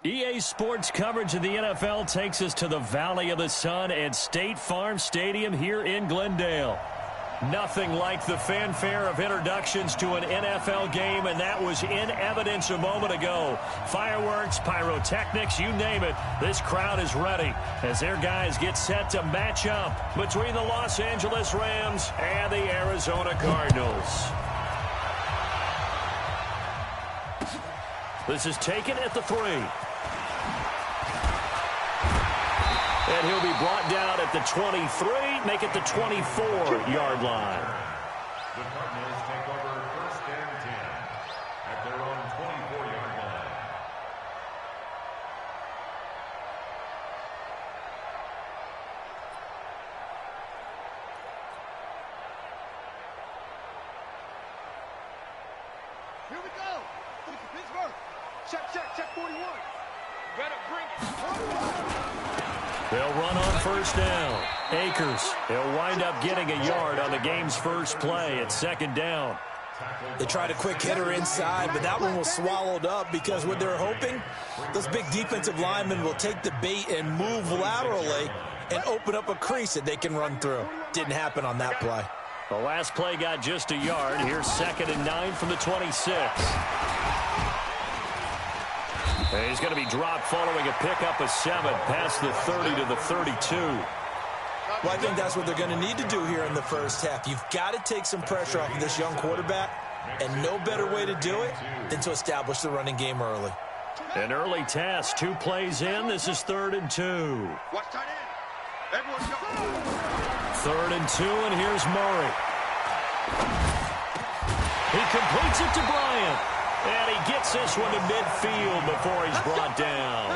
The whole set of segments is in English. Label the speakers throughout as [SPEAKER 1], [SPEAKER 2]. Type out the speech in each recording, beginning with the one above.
[SPEAKER 1] EA Sports coverage of the NFL takes us to the Valley of the Sun at State Farm Stadium here in Glendale. Nothing like the fanfare of introductions to an NFL game, and that was in evidence a moment ago. Fireworks, pyrotechnics, you name it, this crowd is ready as their guys get set to match up between the Los Angeles Rams and the Arizona Cardinals. This is taken at the 3. And he'll be brought down at the 23, make it the 24-yard line.
[SPEAKER 2] The Cardinals take over 1st and 10 at their own 24-yard line.
[SPEAKER 3] Here we go. Look at Pittsburgh. Check 41. Better bring it.
[SPEAKER 1] They'll run on 1st down. Akers, he'll wind up getting a yard on the game's first play at 2nd down.
[SPEAKER 4] They tried a quick hitter inside, but that one was swallowed up because what they're hoping, those big defensive linemen will take the bait and move laterally and open up a crease that they can run through. Didn't happen on that play.
[SPEAKER 1] The last play got just a yard. Here's 2nd and 9 from the 26. And he's going to be dropped following a pickup of 7 past the 30 to the 32.
[SPEAKER 4] Well, I think that's what they're going to need to do here in the first half. You've got to take some pressure off of this young quarterback, and no better way to do it than to establish the running game early.
[SPEAKER 1] An early task, 2 plays in. This is 3rd and 2.
[SPEAKER 3] Watch tight end. Everyone go.
[SPEAKER 1] 3rd and 2, and here's Murray. He completes it to Bryant. And he gets this one to midfield before he's brought down.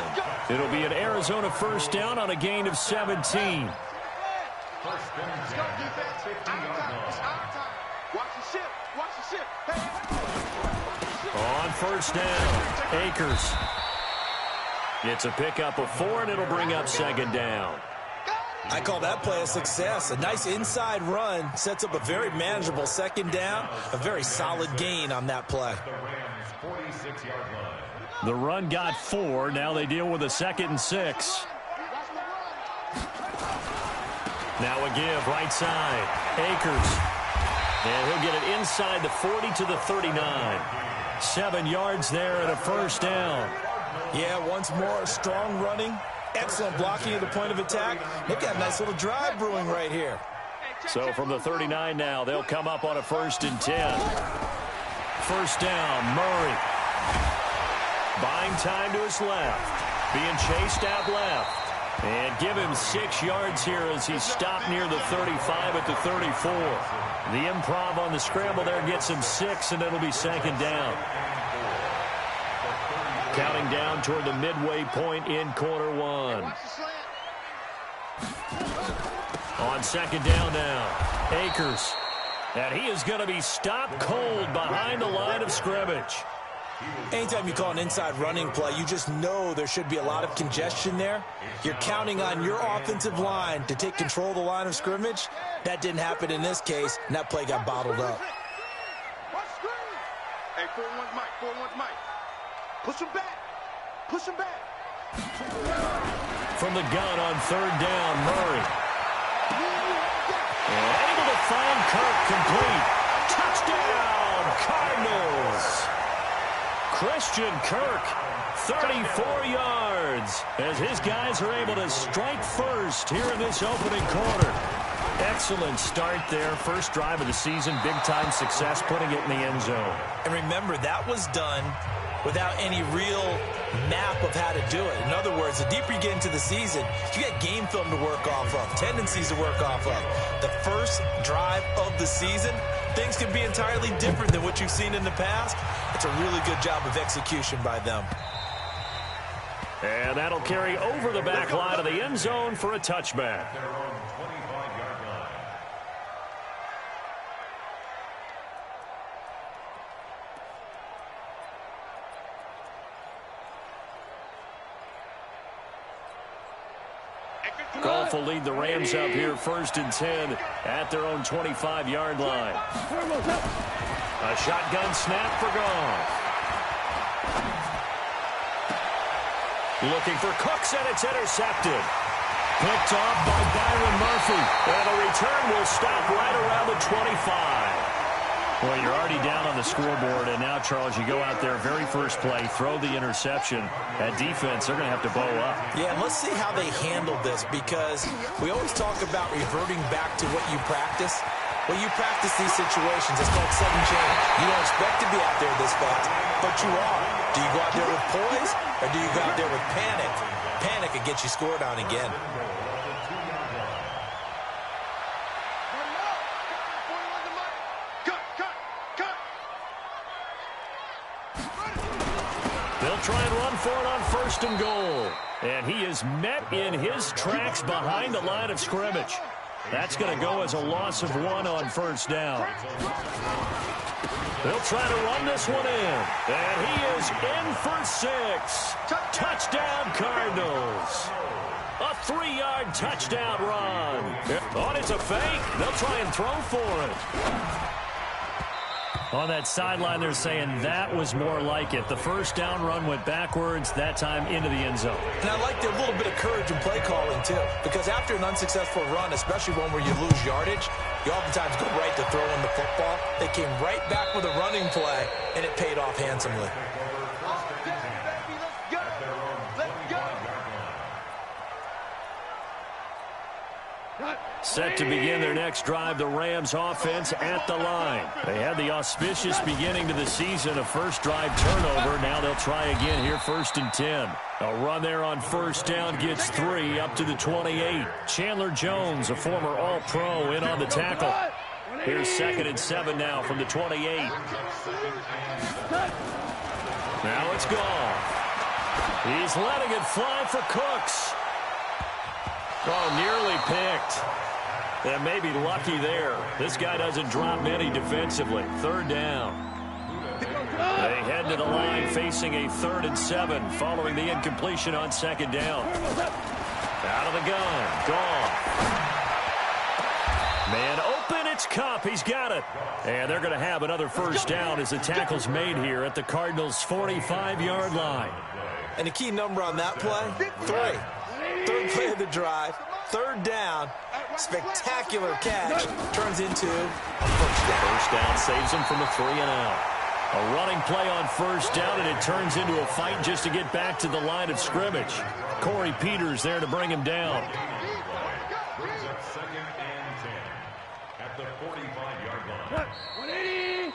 [SPEAKER 1] It'll be an Arizona 1st down on a gain of 17.
[SPEAKER 3] Watch the ship.
[SPEAKER 1] On 1st down, Akers. It's a pickup of 4, and it'll bring up 2nd down.
[SPEAKER 4] I call that play a success. A nice inside run sets up a very manageable 2nd down, a very solid gain on that play.
[SPEAKER 1] The run got 4. Now they deal with a 2nd and 6. Now a give right side. Akers. And he'll get it inside the 40 to the 39. 7 yards there and a 1st down.
[SPEAKER 4] Yeah, once more, strong running. Excellent blocking at the point of attack. They've got a nice little drive brewing right here.
[SPEAKER 1] So from the 39 now, they'll come up on a 1st and 10. 1st down, Murray. Buying time to his left. Being chased out left. And give him 6 yards here as he's stopped near the 35 at the 34. The improv on the scramble there gets him 6, and it'll be 2nd down. Counting down toward the midway point in quarter 1. On 2nd down now, Akers. And he is going to be stopped cold behind the line of scrimmage.
[SPEAKER 4] Anytime you call an inside running play, you just know there should be a lot of congestion there. You're counting on your offensive line to take control of the line of scrimmage. That didn't happen in this case, and that play got bottled up.
[SPEAKER 3] Hey, 4-1's Mike. 4-1's Mike. Push him back. Push him back.
[SPEAKER 1] From the gun on 3rd down, Murray. And able to find Kirk complete. Touchdown, Cardinals. Christian Kirk, 34 yards, as his guys are able to strike first here in this opening quarter. Excellent start there. First drive of the season, big-time success, putting it in the end zone.
[SPEAKER 4] And remember, that was done without any real map of how to do it. In other words, the deeper you get into the season, you get game film to work off of, tendencies to work off of. The first drive of the season, things can be entirely different than what you've seen in the past. It's a really good job of execution by them.
[SPEAKER 1] And that'll carry over the back line of the end zone for a touchback. Goff will lead the Rams up here 1st and 10 at their own 25-yard line. A shotgun snap for Goff. Looking for Cooks, and it's intercepted. Picked off by Byron Murphy. And a return will stop right around the 25. Well, you're already down on the scoreboard, and now, Charles, you go out there, very first play, throw the interception. At defense, they're going to have to bow up.
[SPEAKER 4] Yeah, and let's see how they handle this, because we always talk about reverting back to what you practice. Well, you practice these situations. It's called sudden change. You don't expect to be out there this fast, but you are. Do you go out there with poise, or do you go out there with panic? Panic and get you scored on again.
[SPEAKER 1] They'll try and run for it on first and goal. And he is met in his tracks behind the line of scrimmage. That's going to go as a loss of 1 on first down. They'll try to run this one in. And he is in for 6. Touchdown, Cardinals. A 3-yard touchdown run. Oh, it's a fake. They'll try and throw for it. On that sideline, they're saying that was more like it. The first down run went backwards, that time into the end zone.
[SPEAKER 4] And I like the little bit of courage in play calling, too, because after an unsuccessful run, especially one where you lose yardage, you oftentimes go right to throwing the football. They came right back with a running play, and it paid off handsomely.
[SPEAKER 1] Set to begin their next drive, the Rams offense at the line. They had the auspicious beginning to the season, a first drive turnover. Now they'll try again here, 1st and 10. A run there on first down gets 3 up to the 28. Chandler Jones, a former All-Pro, in on the tackle. Here's 2nd and 7 now from the 28. Now it's gone. He's letting it fly for Cooks. Oh, nearly picked. And maybe lucky there. This guy doesn't drop many defensively. 3rd down. They head to the line facing a 3rd and 7 following the incompletion on 2nd down. Out of the gun. Gone. Man open. It's Kupp. He's got it. And they're going to have another first down as the tackle's made here at the Cardinals' 45-yard line.
[SPEAKER 4] And the key number on that play, 3. 3rd play of the drive, 3rd down, spectacular catch, turns into a first down.
[SPEAKER 1] First down saves him from a 3-and-out. A running play on first down, and it turns into a fight just to get back to the line of scrimmage. Corey Peters there to bring him down.
[SPEAKER 2] 2nd and 10 at the 45-yard line.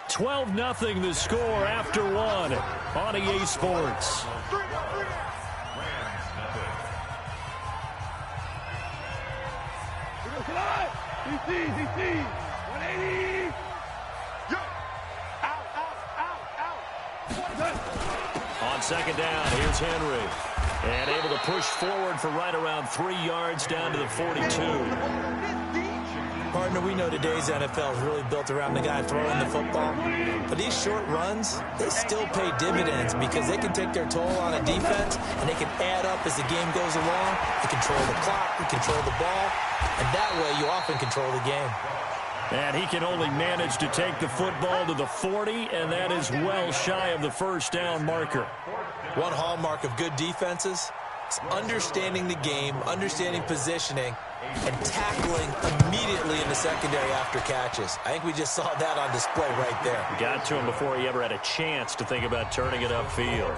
[SPEAKER 1] 12-0 the score after 1 on EA Sports.
[SPEAKER 3] DC, 180.
[SPEAKER 1] On 2nd down, here's Henry. And able to push forward for right around 3 yards down to the 42.
[SPEAKER 4] Partner, we know today's NFL is really built around the guy throwing the football. But these short runs, they still pay dividends because they can take their toll on a defense, and they can add up as the game goes along. You control the clock, you control the ball, and that way you often control the game.
[SPEAKER 1] And he can only manage to take the football to the 40, and that is well shy of the first down marker.
[SPEAKER 4] One hallmark of good defenses is understanding the game, understanding positioning, and tackling immediately in the secondary after catches. I think we just saw that on display right there.
[SPEAKER 1] Got to him before he ever had a chance to think about turning it upfield.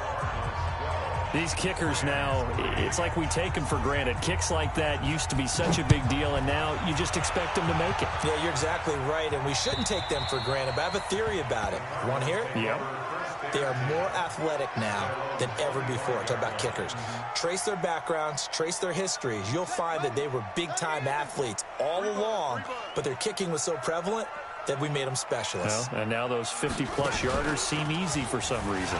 [SPEAKER 1] These kickers now, it's like we take them for granted. Kicks like that used to be such a big deal, and now you just expect them to make it.
[SPEAKER 4] Yeah, you're exactly right, and we shouldn't take them for granted, but I have a theory about it. You want to hear it?
[SPEAKER 1] Yep.
[SPEAKER 4] They are more athletic now than ever before. Talk about kickers. Trace their backgrounds, trace their histories. You'll find that they were big-time athletes all along, but their kicking was so prevalent that we made them specialists.
[SPEAKER 1] Well, and now those 50-plus yarders seem easy for some reason.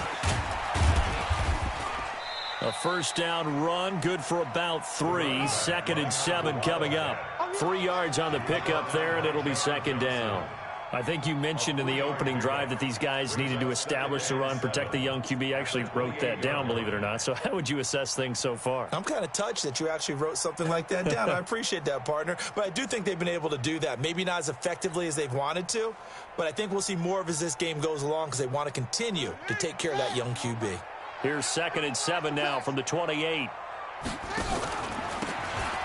[SPEAKER 1] A first down run, good for about 3. 2nd and 7 coming up. 3 yards on the pickup there, and it'll be 2nd down. I think you mentioned in the opening drive that these guys needed to establish the run, protect the young QB. I actually wrote that down, believe it or not. So how would you assess things so far?
[SPEAKER 4] I'm kind of touched that you actually wrote something like that down. I appreciate that, partner. But I do think they've been able to do that. Maybe not as effectively as they've wanted to, but I think we'll see more of as this game goes along because they want to continue to take care of that young QB.
[SPEAKER 1] Here's 2nd and 7 now from the 28.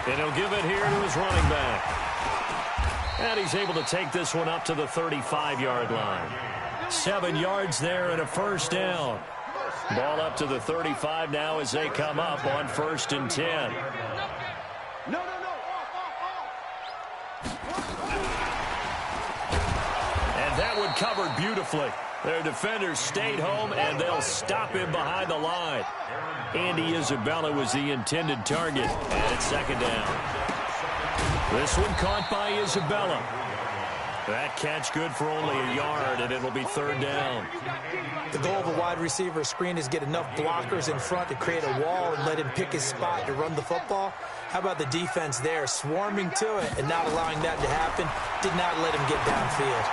[SPEAKER 1] And he'll give it here to his running back. And he's able to take this one up to the 35-yard line. 7 yards there and a first down. Ball up to the 35 now as they come up on 1st and 10. And that one covered beautifully. Their defenders stayed home, and they'll stop him behind the line. Andy Isabella was the intended target, and it's 2nd down. This one caught by Isabella. That catch good for only a yard, and it'll be 3rd down.
[SPEAKER 4] The goal of a wide receiver screen is get enough blockers in front to create a wall and let him pick his spot to run the football. How about the defense there, swarming to it and not allowing that to happen? Did not let him get downfield.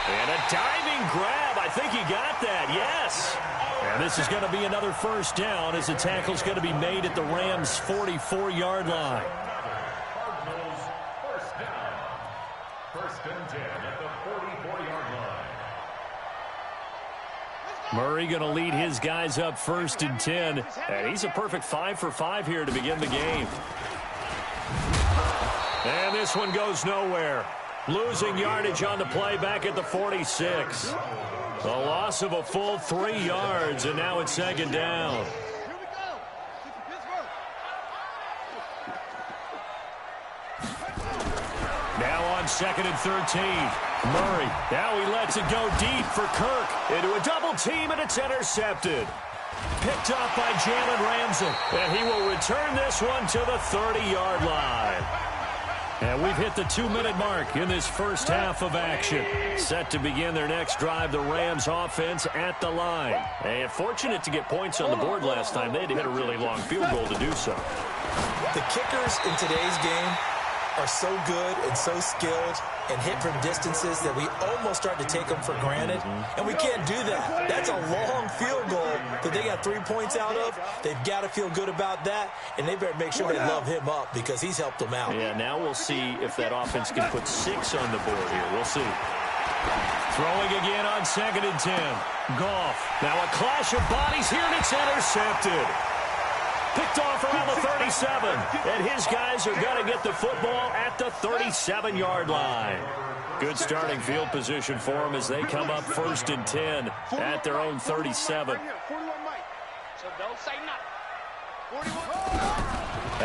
[SPEAKER 1] And a diving grab. I think he got that, yes. And this is going to be another first down as the tackle's going to be made at the Rams' 44-yard line.
[SPEAKER 2] Cardinals, first down. 1st and 10 at the 44-yard line.
[SPEAKER 1] Murray going to lead his guys up 1st and 10. And he's a perfect 5 for 5 here to begin the game. And this one goes nowhere. Losing yardage on the play back at the 46. A loss of a full 3 yards, and now it's 2nd down. Now on 2nd and 13. Murray, now he lets it go deep for Kirk. Into a double team, and it's intercepted. Picked off by Jalen Ramsey, and he will return this one to the 30-yard line. And we've hit the 2-minute mark in this first half of action. Set to begin their next drive, the Rams offense at the line. And fortunate to get points on the board last time. They had to hit a really long field goal to do so.
[SPEAKER 4] The kickers in today's game are so good and so skilled and hit from distances that we almost start to take them for granted. And we can't do that. That's a long field goal that they got 3 points out of. They've got to feel good about that, and they better make sure they love him up because he's helped them out.
[SPEAKER 1] Yeah, now we'll see if that offense can put 6 on the board here. We'll see. Throwing again on 2nd and 10. Goff. Now a clash of bodies here, and it's intercepted. Picked off around the 37, and his guys are going to get the football at the 37-yard line. Good starting field position for them as they come up 1st and 10 at their own 37.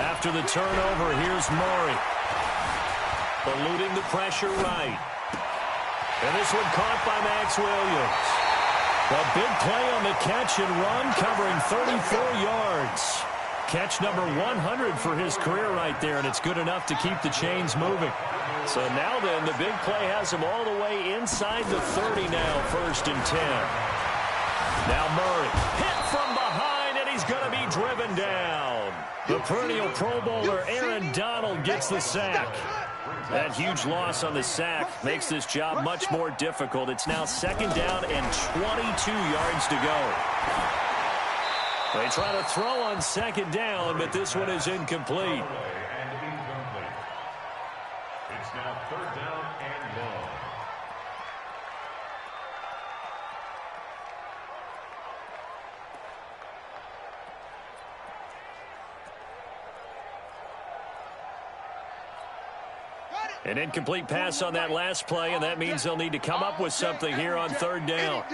[SPEAKER 1] After the turnover, here's Murray. Eluding the pressure right. And this one caught by Max Williams. A big play on the catch and run, covering 34 yards. Catch number 100 for his career right there, and it's good enough to keep the chains moving. So now then, the big play has him all the way inside the 30 now, 1st and 10. Now Murray, hit from behind, and he's going to be driven down. The perennial Pro Bowler Aaron Donald gets the sack. That huge loss on the sack makes this job much more difficult. It's now 2nd down and 22 yards to go. They try to throw on 2nd down, but this one is incomplete.
[SPEAKER 2] It's now 3rd down and long.
[SPEAKER 1] An incomplete pass on that last play, and that means they'll need to come up with something here on 3rd down.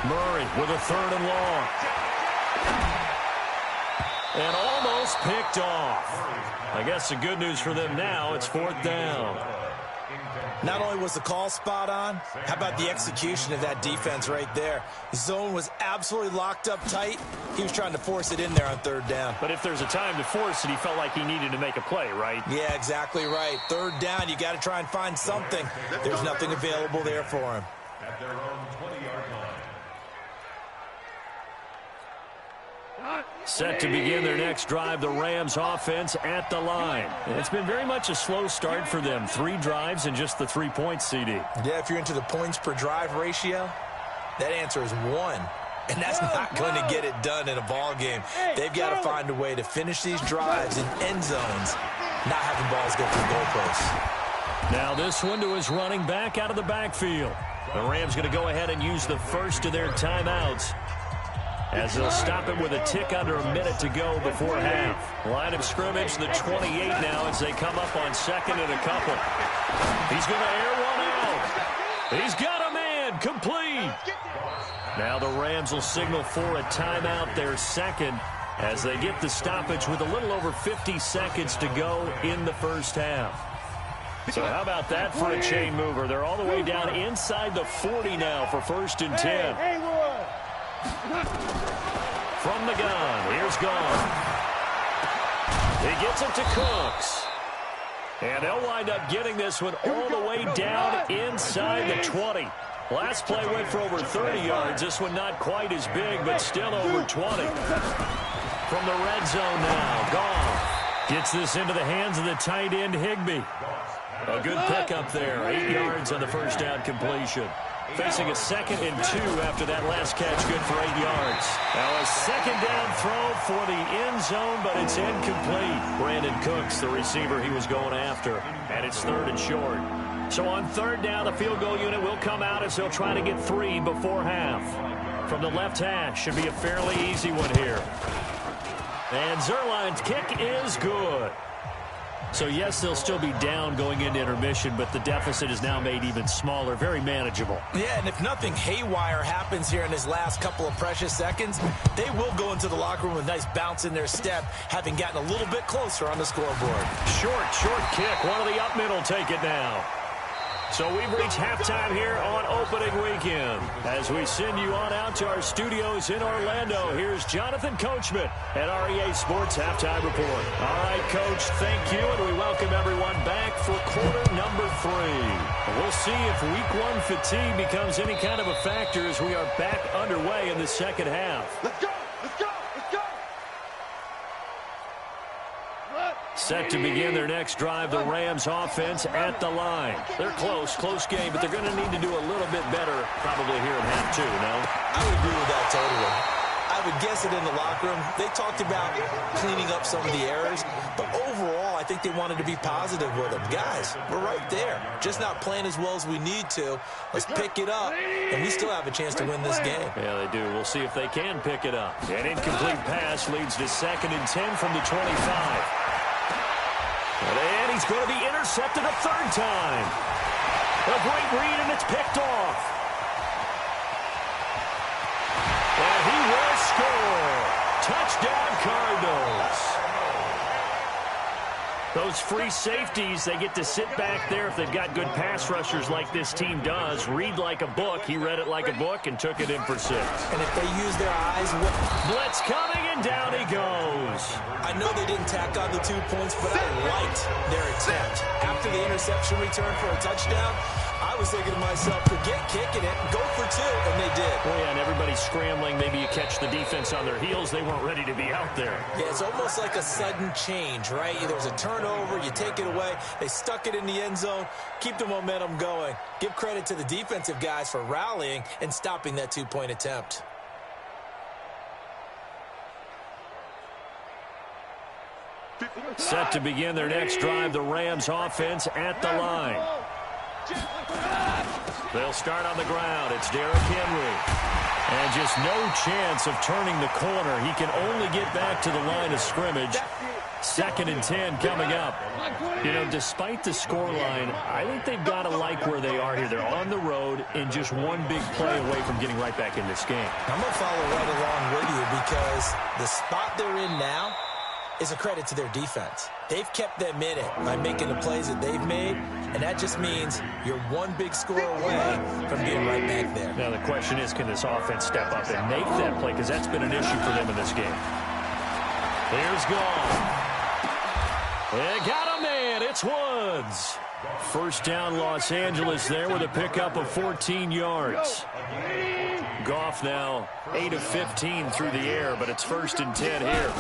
[SPEAKER 1] Murray with a 3rd and long. And almost picked off. I guess the good news for them now, it's 4th down.
[SPEAKER 4] Not only was the call spot on, how about the execution of that defense right there? Zone was absolutely locked up tight. He was trying to force it in there on 3rd down.
[SPEAKER 1] But if there's a time to force it, he felt like he needed to make a play, right?
[SPEAKER 4] Yeah, exactly right. 3rd down, you got to try and find something. There's nothing available there for him.
[SPEAKER 2] At their own 20-yard line.
[SPEAKER 1] Set to begin their next drive, the Rams offense at the line. And it's been very much a slow start for them. 3 drives and just the 3 points, CD.
[SPEAKER 4] Yeah, if you're into the points per drive ratio, that answer is 1. And that's not going to get it done in a ball game. They've got to find a way to finish these drives in end zones, not having balls go through goalposts.
[SPEAKER 1] Now this one to his running back out of the backfield. The Rams going to go ahead and use the first of their timeouts, as they'll stop it with a tick under a minute to go before half. Line of scrimmage, the 28 now, as they come up on second and a couple. He's going to air one out. He's got a man, complete. Now the Rams will signal for a timeout, their second, as they get the stoppage with a little over 50 seconds to go in the first half. So how about that for a chain mover? They're all the way down inside the 40 now for 1st and 10. From the gun, here's Gone. He gets it to Cooks. And they'll wind up getting this one all the way down inside the 20. Last play went for over 30 yards. This one not quite as big, but still over 20. From the red zone now, Goff gets this into the hands of the tight end, Higbee. A good pickup there, 8 yards on the first down completion. Facing a 2nd and 2 after that last catch, good for 8 yards. Now a 2nd down throw for the end zone, but it's incomplete. Brandon Cooks, the receiver he was going after, and it's 3rd and short. So on 3rd down, the field goal unit will come out as they'll try to get 3 before half. From the left hash, should be a fairly easy one here. And Zuerlein's kick is good. So, yes, they'll still be down going into intermission, but the deficit is now made even smaller, very manageable.
[SPEAKER 4] Yeah, and if nothing haywire happens here in his last couple of precious seconds, they will go into the locker room with a nice bounce in their step, having gotten a little bit closer on the scoreboard.
[SPEAKER 1] Short kick. One of the up middle take it now. So we've reached halftime here on opening weekend. As we send you on out to our studios in Orlando, here's Jonathan Coachman at REA Sports Halftime Report. All right, Coach, thank you, and we welcome everyone back for quarter number 3. We'll see if week 1 fatigue becomes any kind of a factor as we are back underway in the second half.
[SPEAKER 3] Let's go! Let's go! Let's go!
[SPEAKER 1] Set to begin their next drive, the Rams offense at the line. They're close game, but they're going to need to do a little bit better probably here in half 2, no?
[SPEAKER 4] I would agree with that totally. I would guess it in the locker room. They talked about cleaning up some of the errors, but overall, I think they wanted to be positive with them. Guys, we're right there. Just not playing as well as we need to. Let's pick it up, and we still have a chance to win this game.
[SPEAKER 1] Yeah, they do. We'll see if they can pick it up. An incomplete pass leads to 2nd and 10 from the 25. And he's going to be intercepted a 3rd time. A great read, and it's picked off. And he will score. Touchdown, Cardinals. Those free safeties, they get to sit back there if they've got good pass rushers like this team does. Read like a book. He read it like a book and took it in for 6.
[SPEAKER 4] And if they use their eyes...
[SPEAKER 1] Blitz coming, and down he goes.
[SPEAKER 4] I know they didn't tack on the 2 points, but I liked their attempt. After the interception return for a touchdown, I was thinking to myself, forget kicking it, go for 2, and they did.
[SPEAKER 1] Well, yeah, and everybody's scrambling. Maybe you catch the defense on their heels. They weren't ready to be out there.
[SPEAKER 4] Yeah, it's almost like a sudden change, right? There's a turnover, you take it away. They stuck it in the end zone. Keep the momentum going. Give credit to the defensive guys for rallying and stopping that 2-point attempt.
[SPEAKER 1] Set to begin their next drive, the Rams offense at the line. They'll start on the ground. It's Derrick Henry. And just no chance of turning the corner. He can only get back to the line of scrimmage. 2nd and 10 coming up. You know, despite the scoreline, I think they've got to like where they are here. They're on the road and just one big play away from getting right back in this game.
[SPEAKER 4] I'm going to follow right along with you because the spot they're in now is a credit to their defense. They've kept them in it by making the plays that they've made, and that just means you're one big score away from being right back there.
[SPEAKER 1] Now the question is, can this offense step up and make that play? Because that's been an issue for them in this game. Here's Gone. They got a man. It's Woods. First down, Los Angeles there with a pickup of 14 yards. Goff now 8 of 15 through the air, but it's 1st and 10 here.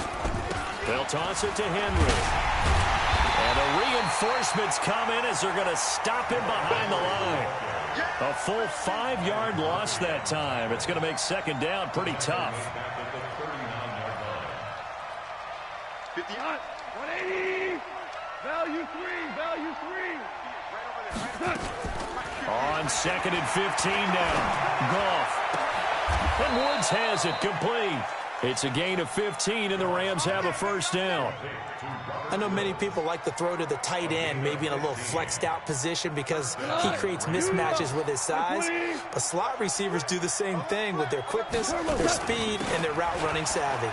[SPEAKER 1] They'll toss it to Henry. And the reinforcements come in as they're going to stop him behind the line. A full 5-yard loss that time. It's going to make 2nd down pretty tough.
[SPEAKER 3] 50 on. 180. Value 3. Value 3. Right over there.
[SPEAKER 1] On 2nd and 15 now. Goff. And Woods has it complete. It's a gain of 15, and the Rams have a first down.
[SPEAKER 4] I know many people like to throw to the tight end, maybe in a little flexed out position because he creates mismatches with his size. But slot receivers do the same thing with their quickness, their speed, and their route running savvy.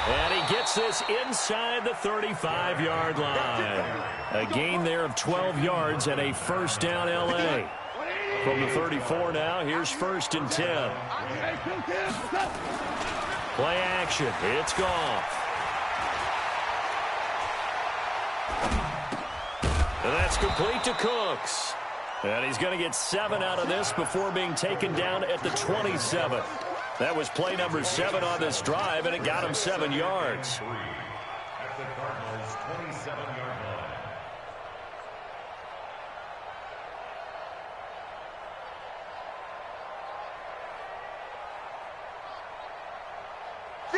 [SPEAKER 1] And he gets this inside the 35-yard line. A gain there of 12 yards and a first down L.A. From the 34 now, here's 1st and 10. Play action. It's Goff. And that's complete to Cooks. And he's going to get 7 out of this before being taken down at the 27. That was play number 7 on this drive, and it got him 7 yards.
[SPEAKER 2] At the Cardinals' 27-yard line.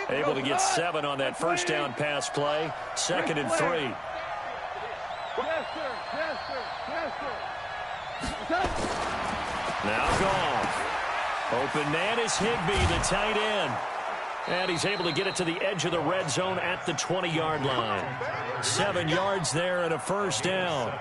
[SPEAKER 1] Able to get 7 on that first down pass play. 2nd and 3.
[SPEAKER 3] Yes, sir. Yes, sir. Yes, sir.
[SPEAKER 1] Now Goff. Open man is Higbee, the tight end. And he's able to get it to the edge of the red zone at the 20-yard line. 7 yards there and a first down.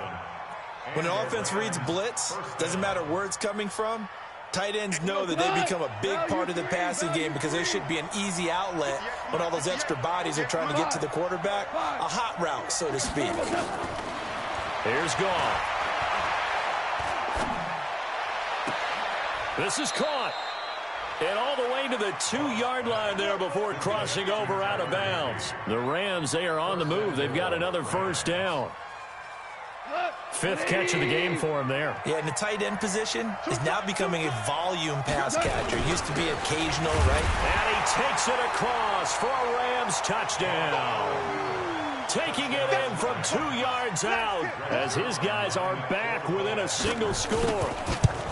[SPEAKER 4] When an offense reads blitz, doesn't matter where it's coming from, tight ends know that they become a big part of the passing game because they should be an easy outlet when all those extra bodies are trying to get to the quarterback. A hot route, so to speak.
[SPEAKER 1] Here's Goff. This is caught. And all the way to the 2-yard line there before crossing over out of bounds. The Rams, they are on the move. They've got another first down. 5th catch of the game for him there.
[SPEAKER 4] Yeah, and the tight end position is now becoming a volume pass catcher. Used to be occasional, right?
[SPEAKER 1] And he takes it across for a Rams touchdown. Taking it in from 2 yards out as his guys are back within a single score.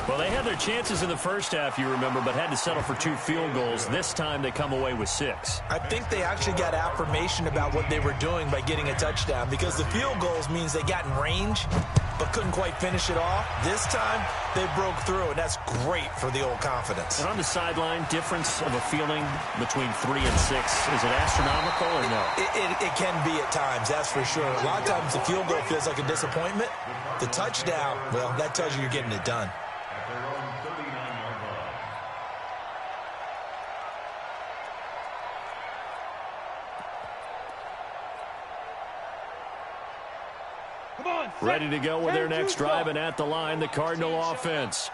[SPEAKER 1] Well, they had their chances in the first half, you remember, but had to settle for 2 field goals. This time they come away with 6.
[SPEAKER 4] I think they actually got affirmation about what they were doing by getting a touchdown because the field goals means they got in range but couldn't quite finish it off. This time they broke through, and that's great for the old confidence.
[SPEAKER 1] And on the sideline, difference of a feeling between 3 and 6, is it astronomical or no?
[SPEAKER 4] It can be at times, that's for sure. A lot of times the field goal feels like a disappointment. The touchdown, well, that tells you you're getting it done.
[SPEAKER 2] At their own 39-yard line.
[SPEAKER 3] Come on,
[SPEAKER 1] Ready to go with their next drive, and at the line, the Cardinal offense.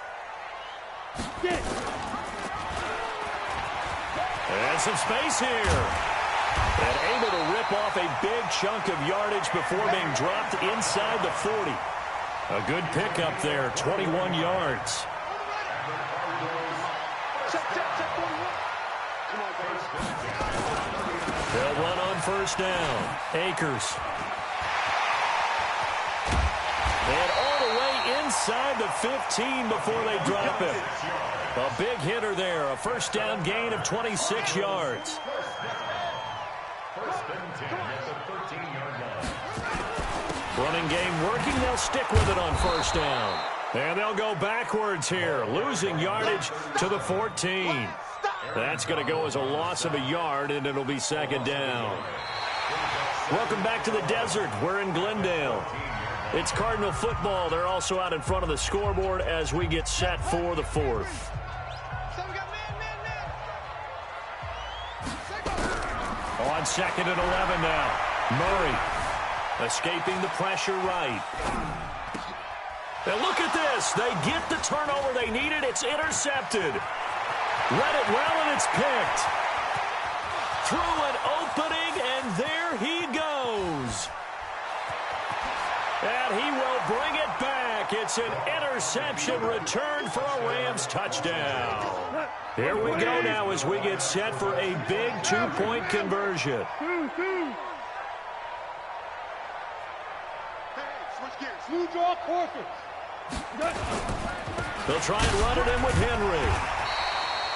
[SPEAKER 1] And some space here. And able to rip off a big chunk of yardage before being dropped inside the 40. A good pickup there, 21 yards.
[SPEAKER 3] Check 41. Come on, guys.
[SPEAKER 1] They'll run on first down. Akers. And all the way inside the 15 before they drop it. A big hitter there. A first down gain of 26 yards.
[SPEAKER 2] First and 10 at the 13-yard line.
[SPEAKER 1] Running game working. They'll stick with it on first down. And they'll go backwards here, losing yardage to the 14. That's going to go as a loss of a yard, and it'll be second down. Welcome back to the desert. We're in Glendale. It's Cardinal football. They're also out in front of the scoreboard as we get set for the 4th. On 2nd and 11 now. Murray escaping the pressure right. And look at this. They get the turnover they needed. It's intercepted. Read it well, and it's picked. Through an opening, and there he goes. And he will bring it back. It's an interception return for a Rams touchdown. Here we go now as we get set for a big 2-point conversion.
[SPEAKER 3] Switch gears. Smooth draw courses.
[SPEAKER 1] They'll try and run it in with Henry.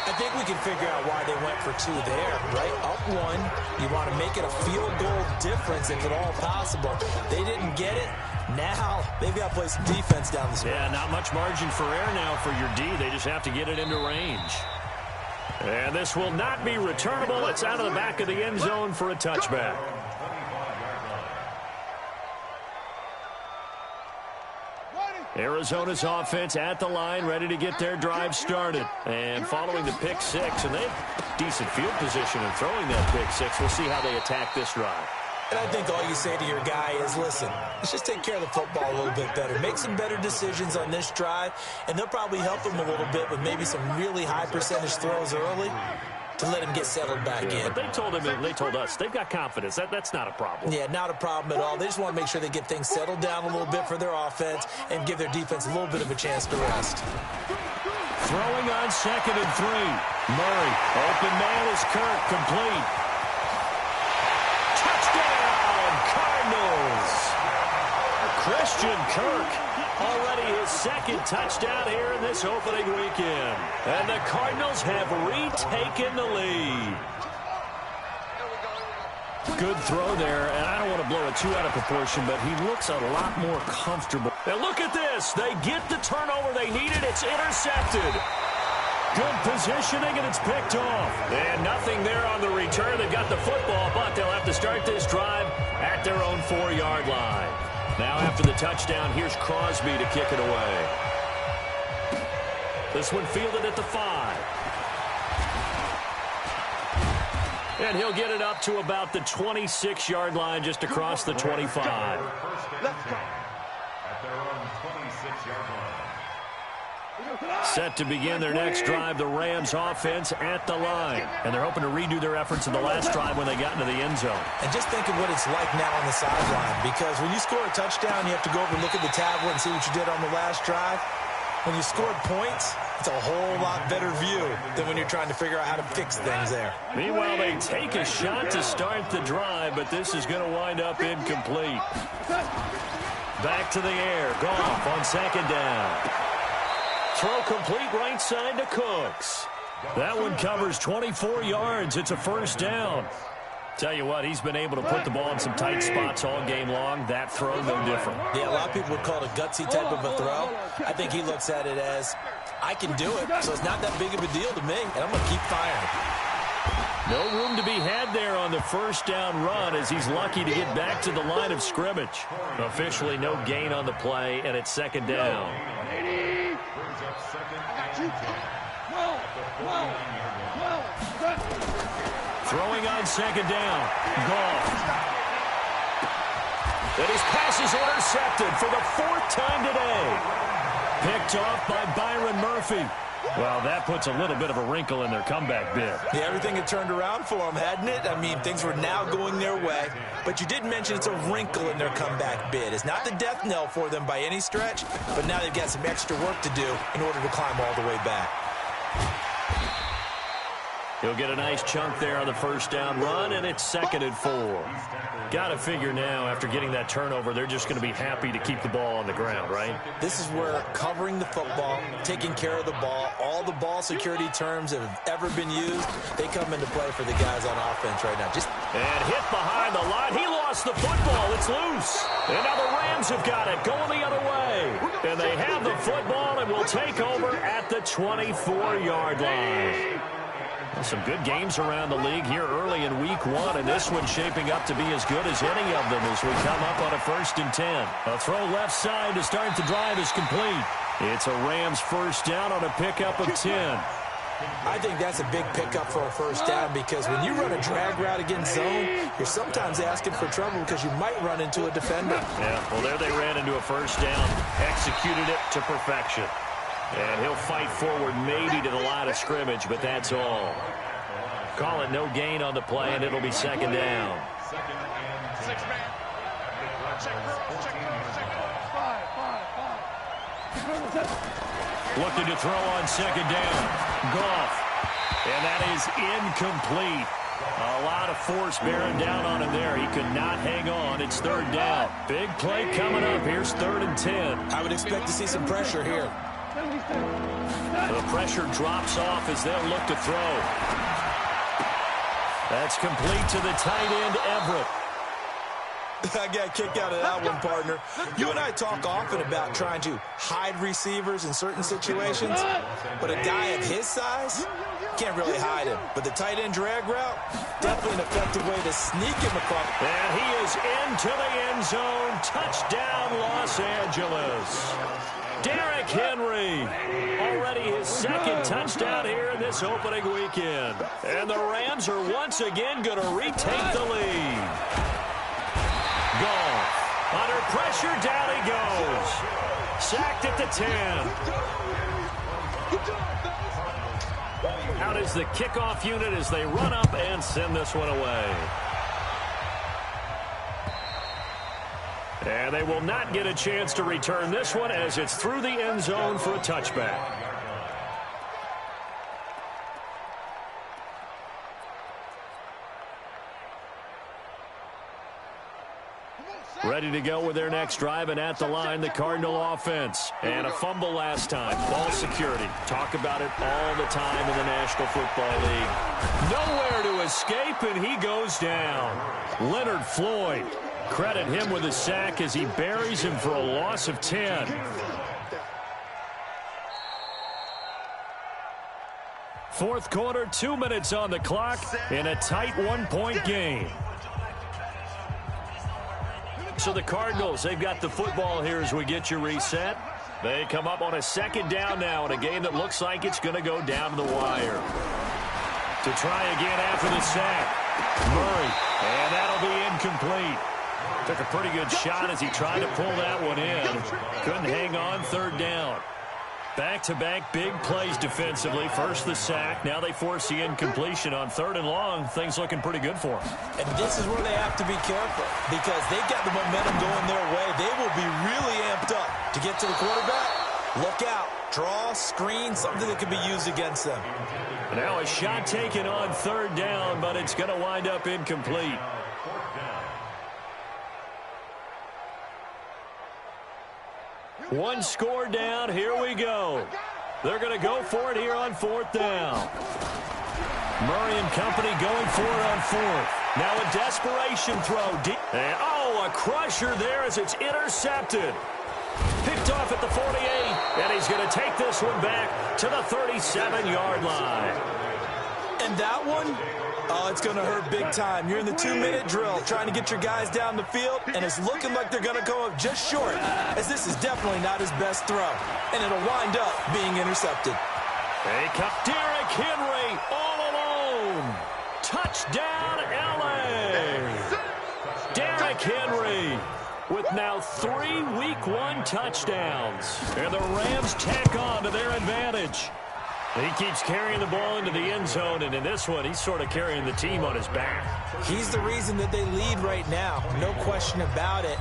[SPEAKER 4] I think we can figure out why they went for 2 there, right? Up 1, you want to make it a field goal difference if at all possible. They didn't get it. Now they've got to play some defense down the stretch.
[SPEAKER 1] Yeah, not much margin for error now for your D. They just have to get it into range. And this will not be returnable. It's out of the back of the end zone for a touchback. Arizona's offense at the line, ready to get their drive started. And following the pick 6, and they have decent field position in throwing that pick 6. We'll see how they attack this drive.
[SPEAKER 4] And I think all you say to your guy is, listen, let's just take care of the football a little bit better. Make some better decisions on this drive, and they'll probably help him a little bit with maybe some really high percentage throws early to let him get settled back in.
[SPEAKER 1] But they told us they've got confidence. That's not a problem.
[SPEAKER 4] Yeah, not a problem at all. They just want to make sure they get things settled down a little bit for their offense and give their defense a little bit of a chance to rest.
[SPEAKER 1] Throwing on 2nd and 3. Murray, open man is Kirk, complete. Touchdown, Cardinals! Christian Kirk, already his 2nd touchdown here in this opening weekend. And the Cardinals have retaken the lead. Good throw there, and I don't want to blow it too out of proportion, but he looks a lot more comfortable. And look at this. They get the turnover they needed. It's intercepted. Good positioning, and it's picked off. And nothing there on the return. They've got the football, but they'll have to start this drive at their own 4-yard line. Now after the touchdown, here's Crosby to kick it away. This one fielded at the 5. And he'll get it up to about the 26-yard line, just across the 25.
[SPEAKER 2] Let's go. At their own 26-yard line.
[SPEAKER 1] Set to begin their next drive, the Rams offense at the line. And they're hoping to redo their efforts in the last drive when they got into the end zone.
[SPEAKER 4] And just think of what it's like now on the sideline, because when you score a touchdown, you have to go over and look at the tablet and see what you did on the last drive. When you scored points, it's a whole lot better view than when you're trying to figure out how to fix things there.
[SPEAKER 1] Meanwhile, they take a shot to start the drive, but this is going to wind up incomplete. Back to the air. Goff on 2nd down. Throw complete right side to Cooks. That one covers 24 yards. It's a 1st down. Tell you what, he's been able to put the ball in some tight spots all game long. That throw, no different.
[SPEAKER 4] Yeah, a lot of people would call it a gutsy type of a throw. I think he looks at it as, I can do it, so it's not that big of a deal to me, and I'm going to keep firing.
[SPEAKER 1] No room to be had there on the 1st down run, as he's lucky to get back to the line of scrimmage. Officially no gain on the play, and it's 2nd down. Throwing on 2nd down. Goff. And his pass is intercepted for the 4th time today. Picked off by Byron Murphy. Well, that puts a little bit of a wrinkle in their comeback bid.
[SPEAKER 4] Yeah, everything had turned around for them, hadn't it? I mean, things were now going their way. But you did mention it's a wrinkle in their comeback bid. It's not the death knell for them by any stretch, but now they've got some extra work to do in order to climb all the way back.
[SPEAKER 1] He'll get a nice chunk there on the 1st down run, and it's 2nd and 4. Got to figure now, after getting that turnover, they're just going to be happy to keep the ball on the ground, right?
[SPEAKER 4] This is where covering the football, taking care of the ball, all the ball security terms that have ever been used, they come into play for the guys on offense right now.
[SPEAKER 1] And hit behind the line. He lost the football. It's loose. And now the Rams have got it, going the other way. And they have the football and will take over at the 24-yard line. Some good games around the league here early in week 1, and this one's shaping up to be as good as any of them as we come up on a 1st and 10. A throw left side to start the drive is complete. It's a Rams 1st down on a pickup of 10.
[SPEAKER 4] I think that's a big pickup for a 1st down, because when you run a drag route against zone, you're sometimes asking for trouble because you might run into a defender.
[SPEAKER 1] Yeah, well, there they ran into a 1st down, executed it to perfection. And he'll fight forward maybe to the line of scrimmage, but that's all. Call it no gain on the play, and it'll be 2nd down. Looking to throw on 2nd down. Goff. And that is incomplete. A lot of force bearing down on him there. He could not hang on. It's 3rd down. Big play coming up. Here's 3rd and 10.
[SPEAKER 4] I would expect to see some pressure here.
[SPEAKER 1] The pressure drops off as they'll look to throw. That's complete to the tight end, Everett.
[SPEAKER 4] I got a kick out of that one, partner. You and I talk often about trying to hide receivers in certain situations, but a guy of his size can't really hide him. But the tight end drag route, definitely an effective way to sneak him across.
[SPEAKER 1] And he is into the end zone. Touchdown, Los Angeles. Derrick Henry, already his second touchdown here in this opening weekend. And the Rams are once again going to retake the lead. Goff, under pressure, down he goes. Sacked at the 10. Out is the kickoff unit as they run up and send this one away. And they will not get a chance to return this one as it's through the end zone for a touchback. Ready to go with their next drive, and at the line, the Cardinal offense. And a fumble last time. Ball security. Talk about it all the time in the National Football League. Nowhere to escape, and he goes down. Leonard Floyd. Credit him with a sack as he buries him for a loss of 10. Fourth quarter, 2 minutes on the clock in a tight one-point game. So the Cardinals, they've got the football here as we get you reset. They come up on a second down now in a game that looks like it's going to go down to the wire. To try again after the sack. Murray, and that'll be incomplete. Took a pretty good shot as he tried to pull that one in. Couldn't hang on, third down. Back-to-back big plays defensively. First the sack. Now they force the incompletion on third and long. Things looking pretty good for them.
[SPEAKER 4] And this is where they have to be careful because they've got the momentum going their way. They will be really amped up to get to the quarterback. Look out. Draw, screen, something that could be used against them.
[SPEAKER 1] Now a shot taken on third down, but it's going to wind up incomplete. One score down. Here we go. They're going to go for it here on fourth down. Murray and company going for it on fourth. Now a desperation throw. And, a crusher there as it's intercepted. Picked off at the 48, and he's going to take this one back to the 37-yard line.
[SPEAKER 4] And that one, it's going to hurt big time. You're in the 2-minute drill trying to get your guys down the field, and it's looking like they're going to go up just short, as this is definitely not his best throw, and it'll wind up being intercepted.
[SPEAKER 1] Derrick Henry all alone. Touchdown, L.A. Derrick Henry with now 3 Week 1 touchdowns. And the Rams tack on to their advantage. He keeps carrying the ball into the end zone, and in this one, he's sort of carrying the team on his back.
[SPEAKER 4] He's the reason that they lead right now, no question about it.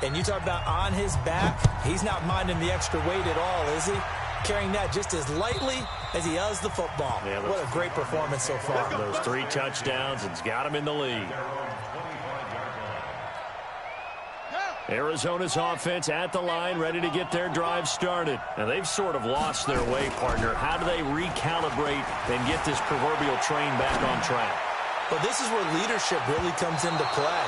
[SPEAKER 4] And you talk about on his back, he's not minding the extra weight at all, is he? Carrying that just as lightly as he does the football. Yeah, what a great performance so far.
[SPEAKER 1] Those 3 touchdowns, it's got him in the lead. Arizona's offense at the line, ready to get their drive started. Now, they've sort of lost their way, partner. How do they recalibrate and get this proverbial train back on track?
[SPEAKER 4] Well, this is where leadership really comes into play.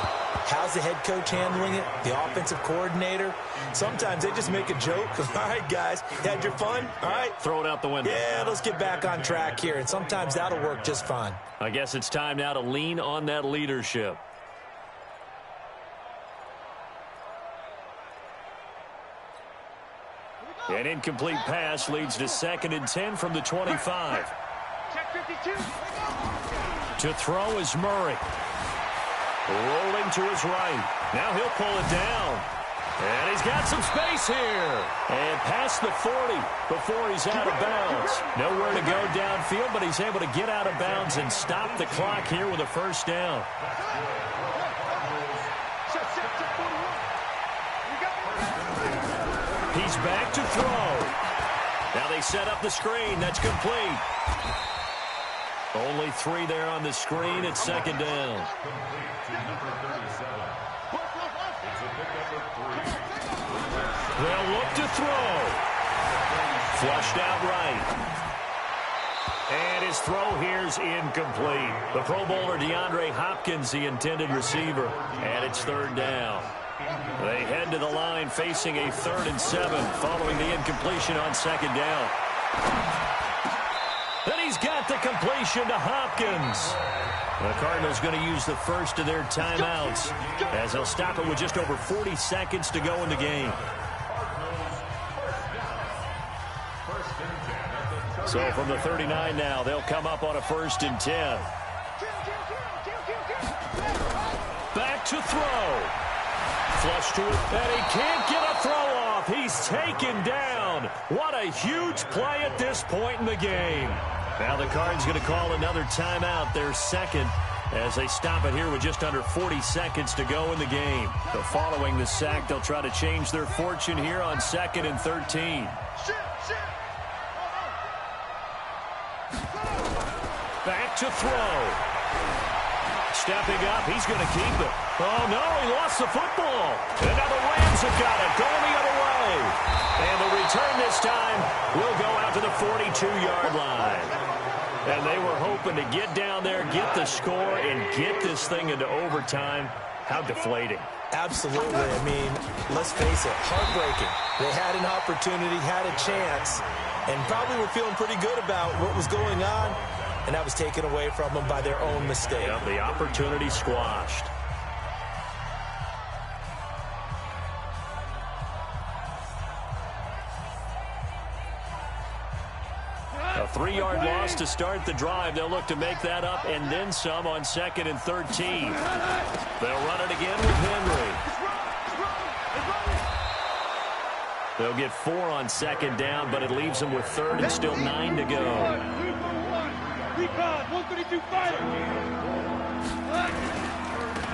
[SPEAKER 4] How's the head coach handling it? The offensive coordinator? Sometimes they just make a joke. All right, guys, had your fun? All right.
[SPEAKER 1] Throw it out the window.
[SPEAKER 4] Yeah, let's get back on track here. And sometimes that'll work just fine.
[SPEAKER 1] I guess it's time now to lean on that leadership. An incomplete pass leads to 2nd and 10 from the 25. To throw is Murray. Rolling to his right. Now he'll pull it down. And he's got some space here. And past the 40 before he's out of bounds. Nowhere to go downfield, but he's able to get out of bounds and stop the clock here with a first down. He's back to throw. Now they set up the screen. That's complete. Only 3 there on the screen. It's 2nd down. They'll look to throw. Flushed out right. And his throw here's incomplete. The Pro Bowler DeAndre Hopkins, the intended receiver. And it's third down. They head to the line facing a 3rd and 7 following the incompletion on second down. Then he's got the completion to Hopkins. The Cardinals going to use the first of their timeouts as they'll stop it with just over 40 seconds to go in the game. So from the 39 now, they'll come up on a 1st and 10. Back to throw. Flush to it, and he can't get a throw off. He's taken down. What a huge play at this point in the game. Now the Cards going to call another timeout, their second, as they stop it here with just under 40 seconds to go in the game. But following the sack, they'll try to change their fortune here on 2nd and 13. Back to throw. Stepping up, he's going to keep it. Oh, no, he lost the football. And now the Rams have got it, going the other way. And the return this time will go out to the 42-yard line. And they were hoping to get down there, get the score, and get this thing into overtime. How deflating.
[SPEAKER 4] Absolutely. I mean, let's face it, heartbreaking. They had an opportunity, had a chance, and probably were feeling pretty good about what was going on. And that was taken away from them by their own mistake.
[SPEAKER 1] Yep, the opportunity squashed. A 3-yard loss to start the drive. They'll look to make that up and then some on 2nd and 13. They'll run it again with Henry. They'll get 4 on 2nd down, but it leaves them with 3rd and still 9 to go.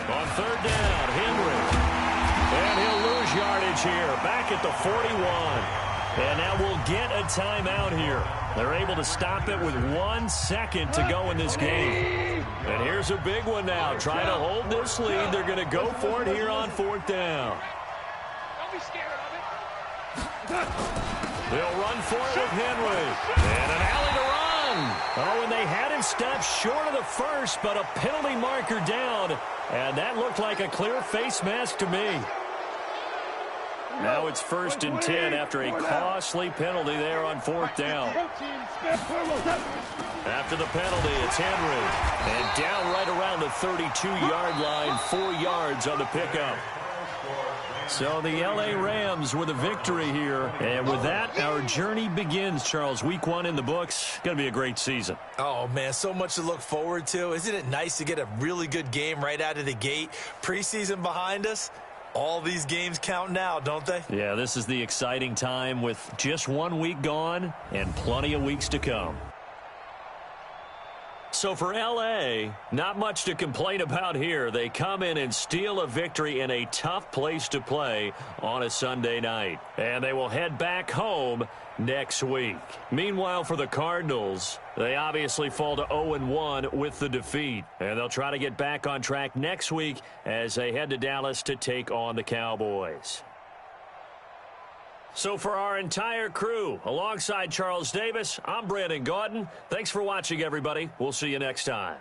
[SPEAKER 1] On 3rd down, Henry. And he'll lose yardage here, back at the 41. And now we'll get a timeout here. They're able to stop it with 1 second to go in this game. And here's a big one now. Trying to hold this lead. They're going to go for it here on 4th down.
[SPEAKER 3] Don't be scared of it.
[SPEAKER 1] They'll run for it with Henry. And an alley to run. Oh, and they had him stopped short of the first, but a penalty marker down. And that looked like a clear face mask to me. Now it's 1st and 10 after a costly penalty there on 4th down. After the penalty, it's Henry. And down right around the 32-yard line, 4 yards on the pickup. So the L.A. Rams with a victory here. And with that, our journey begins, Charles. Week 1 in the books. Going to be a great season.
[SPEAKER 4] Oh, man, so much to look forward to. Isn't it nice to get a really good game right out of the gate? Preseason behind us. All these games count now, don't they?
[SPEAKER 1] Yeah, this is the exciting time with just 1 week gone and plenty of weeks to come. So for L.A., not much to complain about here. They come in and steal a victory in a tough place to play on a Sunday night. And they will head back home next week. Meanwhile, for the Cardinals, they obviously fall to 0-1 with the defeat. And they'll try to get back on track next week as they head to Dallas to take on the Cowboys. So for our entire crew, alongside Charles Davis, I'm Brandon Gaudin. Thanks for watching, everybody. We'll see you next time.